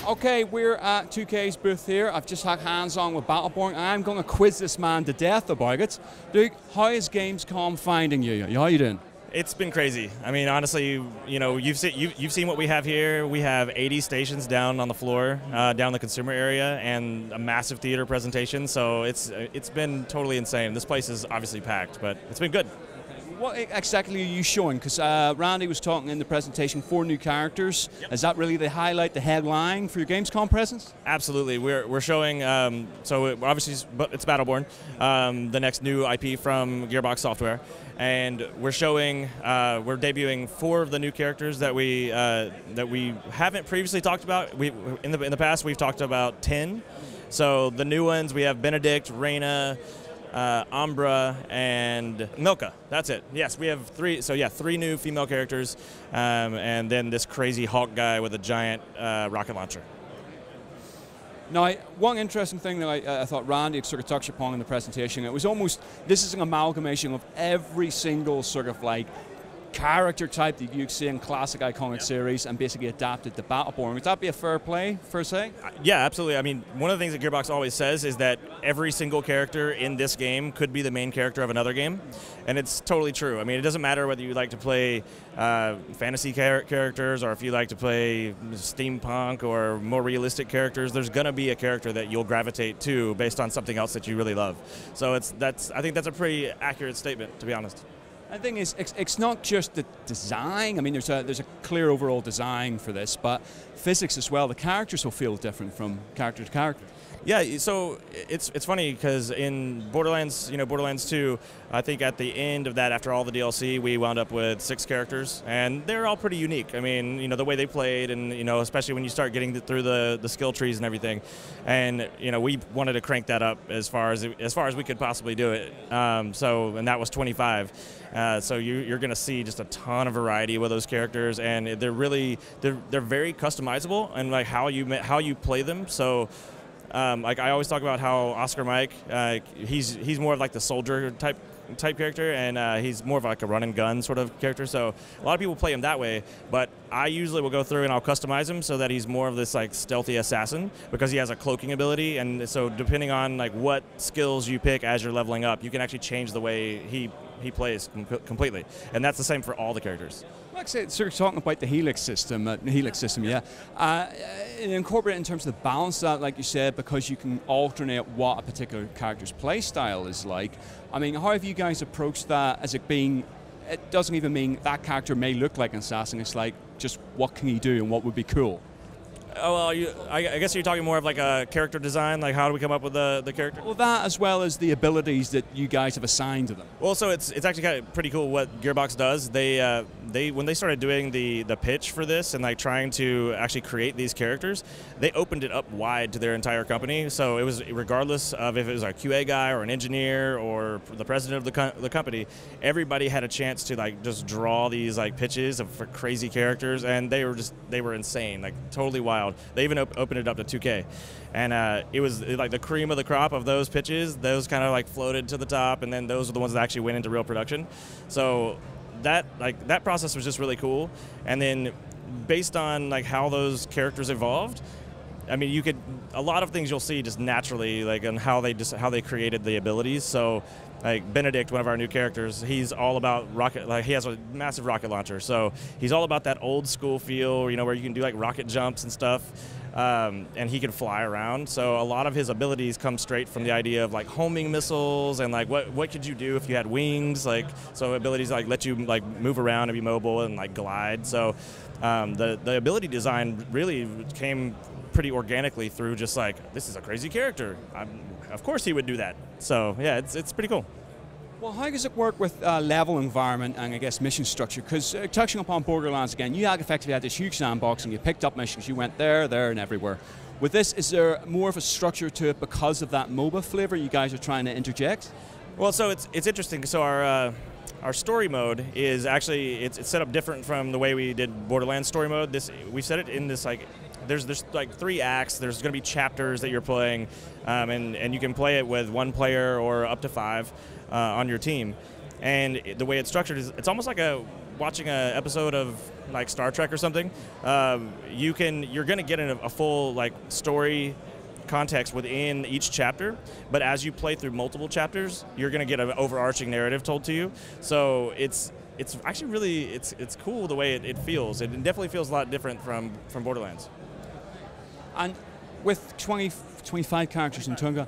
Okay, we're at 2K's booth here. I've just had hands-on with Battleborn, and I'm going to quiz this man to death about it. Duke, how is Gamescom finding you? How are you doing? It's been crazy. I mean, honestly, you've seen what we have here. We have 80 stations down on the floor, down in the consumer area, and a massive theater presentation. So it's been totally insane. This place is obviously packed, but it's been good. What exactly are you showing? Because Randy was talking in the presentation, 4 new characters. Yep. Is that really the highlight, the headline for your Gamescom presence? Absolutely. We're showing, so obviously it's Battleborn, the next new IP from Gearbox Software. And we're showing, we're debuting 4 of the new characters that we haven't previously talked about. In the past, we've talked about 10. So the new ones, we have Benedict, Reyna, Umbra, and Milka. That's it. Yes, we have 3. So yeah, 3 new female characters, and then this crazy Hawk guy with a giant rocket launcher. Now, one interesting thing that I thought Randy sort of touched upon in the presentation, it was almost, this is an amalgamation of every single sort of like character type that you see in classic iconic series and basically adapted to Battleborn. Would that be a fair play, per se? Yeah, absolutely. I mean, one of the things that Gearbox always says is that every single character in this game could be the main character of another game, and it's totally true. I mean, it doesn't matter whether you like to play fantasy characters or if you like to play steampunk or more realistic characters, there's going to be a character that you'll gravitate to based on something else that you really love. So I think that's a pretty accurate statement, to be honest. The thing is, it's not just the design. I mean, there's a clear overall design for this, but physics as well. The characters will feel different from character to character. Yeah, so it's funny because in Borderlands, Borderlands 2, I think at the end of that, after all the DLC, we wound up with 6 characters, and they're all pretty unique. I mean, the way they played, and especially when you start getting through the skill trees and everything, and we wanted to crank that up as far as we could possibly do it. And that was 25. So you're going to see just a ton of variety with those characters, and they're very customizable, and like how you play them. So. Like I always talk about how Oscar Mike, he's more of like the soldier type character, and he's more of like a run and gun sort of character. So a lot of people play him that way, but I usually will go through and I'll customize him so that he's more of this like stealthy assassin because he has a cloaking ability, and so depending on like what skills you pick as you're leveling up, you can actually change the way he plays completely, and that's the same for all the characters. Like I said, sort of talking about the Helix system, yeah. Incorporate it in terms of the balance of that, like you said, because you can alternate what a particular character's play style is like. I mean, how have you guys approached that as it being, it doesn't even mean that character may look like an assassin, it's like just what can he do and what would be cool? Oh, well, I guess you're talking more of like a character design, like how do we come up with the character? Well, that as well as the abilities that you guys have assigned to them. Well, so it's actually kind of pretty cool what Gearbox does. They when they started doing the pitch for this and like trying to actually create these characters, they opened it up wide to their entire company. So it was regardless of if it was a QA guy or an engineer or the president of the company, everybody had a chance to like just draw these like pitches for crazy characters, and they were insane, like totally wild. They even opened it up to 2K, and it was like the cream of the crop of those pitches. Those kind of like floated to the top, and then those are the ones that actually went into real production. So that process was just really cool. And then based on like how those characters evolved, I mean, a lot of things you'll see just naturally, like on how they created the abilities. So, like Benedict, one of our new characters, he's all about rocket. Like he has a massive rocket launcher, so he's all about that old school feel, where you can do like rocket jumps and stuff, and he can fly around. So a lot of his abilities come straight from the idea of like homing missiles and like what could you do if you had wings, like so abilities like let you like move around and be mobile and like glide. So the ability design really came pretty organically through just like, this is a crazy character. Of course he would do that. So yeah, it's pretty cool. Well, how does it work with level environment and I guess mission structure? Because touching upon Borderlands again, you effectively had this huge sandbox and you picked up missions, you went there, and everywhere. With this, is there more of a structure to it because of that MOBA flavor you guys are trying to interject? Well, so it's interesting. So our story mode is actually it's set up different from the way we did Borderlands story mode. We set it in this like there's like 3 acts. There's going to be chapters that you're playing, and you can play it with 1 player or up to 5 on your team. And the way it's structured is it's almost like watching an episode of like Star Trek or something. You're going to get a full like story context within each chapter, but as you play through multiple chapters, you're going to get an overarching narrative told to you. So it's actually really it's cool the way it feels. It definitely feels a lot different from Borderlands. And with 25 characters in Tunga,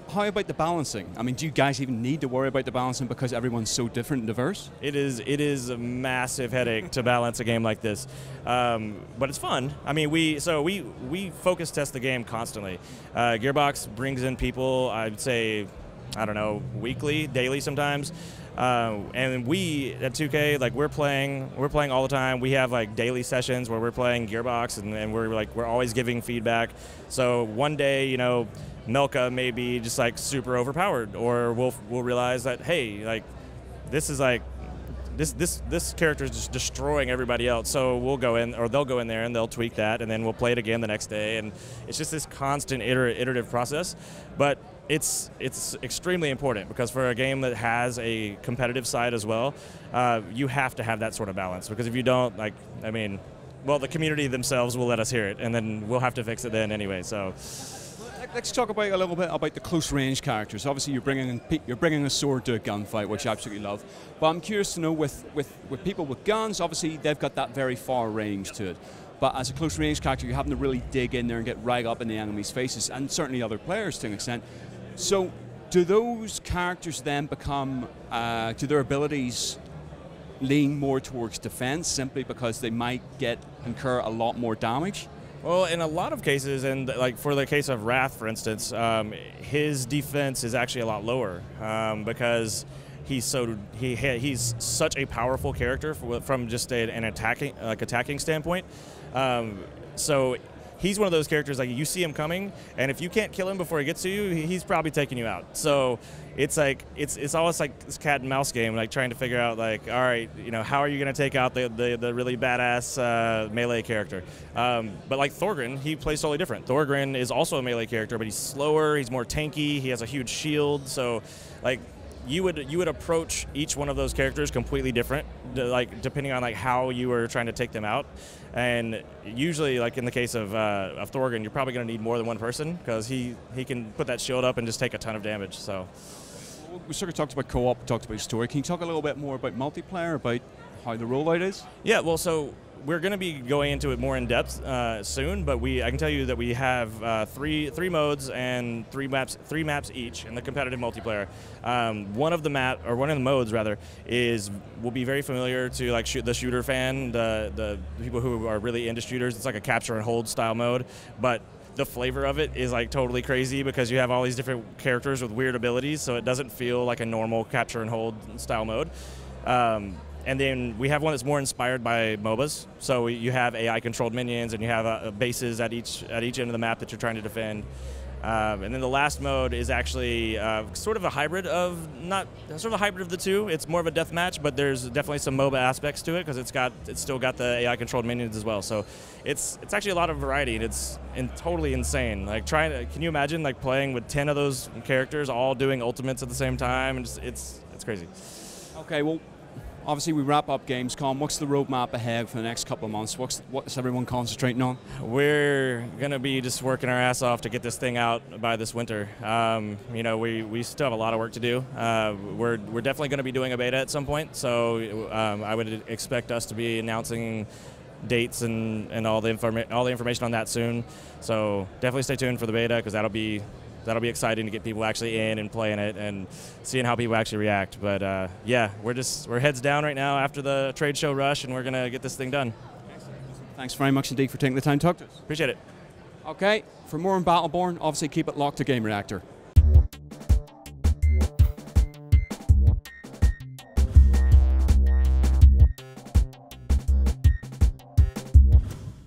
how about the balancing? I mean, do you guys even need to worry about the balancing because everyone's so different and diverse? It is a massive headache to balance a game like this, but it's fun. I mean, we focus test the game constantly. Gearbox brings in people, I'd say, I don't know, weekly, daily sometimes. And we at 2K, like we're playing all the time. We have like daily sessions where we're playing Gearbox, and we're always giving feedback. So one day, you know, Melka may be just like super overpowered, or we'll realize that, hey, like this is like this character is just destroying everybody else. So we'll go in, or they'll go in there and they'll tweak that, and then we'll play it again the next day. And it's just this constant iterative process. But it's extremely important because for a game that has a competitive side as well, you have to have that sort of balance. Because if you don't, like, I mean, well, the community themselves will let us hear it, and then we'll have to fix it then anyway. So. Let's talk about a little bit about the close range characters. Obviously, you're bringing a sword to a gunfight, which I absolutely love. But I'm curious to know with people with guns, obviously they've got that very far range to it. But as a close range character, you're having to really dig in there and get right up in the enemy's faces, and certainly other players to an extent. So, do those characters then become, do their abilities lean more towards defense simply because they might incur a lot more damage? Well, in a lot of cases, and like for the case of Wrath, for instance, his defense is actually a lot lower because he's such a powerful character from just an attacking standpoint. So he's one of those characters, like, you see him coming, and if you can't kill him before he gets to you, he's probably taking you out. So it's like it's almost like this cat and mouse game, like trying to figure out, like, all right, you know, how are you going to take out the really badass melee character? But like Thorgrin, he plays totally different. Thorgrin is also a melee character, but he's slower, he's more tanky, he has a huge shield. So like you would approach each one of those characters completely different, like depending on like how you were trying to take them out. And usually, like in the case of Thorgrin, you're probably going to need more than one person because he can put that shield up and just take a ton of damage. So we sort of talked about co-op, talked about story. Can you talk a little bit more about multiplayer, about how the rollout is? Yeah, well, so we're going to be going into it more in depth soon, but I can tell you that we have three modes and three maps each in the competitive multiplayer. One of the modes rather will be very familiar to like the shooter fan, the people who are really into shooters. It's like a capture and hold style mode, but the flavor of it is like totally crazy because you have all these different characters with weird abilities, so it doesn't feel like a normal capture and hold style mode. And then we have one that's more inspired by MOBAs. So you have AI-controlled minions, and you have bases at each end of the map that you're trying to defend. And then the last mode is actually sort of a hybrid of the two. It's more of a deathmatch, but there's definitely some MOBA aspects to it because it's still got the AI-controlled minions as well. So it's actually a lot of variety, and it's totally insane. Like can you imagine like playing with 10 of those characters all doing ultimates at the same time? And it's crazy. Okay, well, obviously we wrap up Gamescom. What's the roadmap ahead for the next couple of months? What's everyone concentrating on? We're going to be just working our ass off to get this thing out by this winter. You know, we still have a lot of work to do. We're definitely going to be doing a beta at some point, so I would expect us to be announcing dates and all the information on that soon. So definitely stay tuned for the beta because that'll be exciting to get people actually in and playing it and seeing how people actually react. But yeah, we're heads down right now after the trade show rush, and we're gonna get this thing done. Thanks very much indeed for taking the time to talk to us. Appreciate it. Okay, for more on Battleborn, obviously keep it locked to Gamereactor.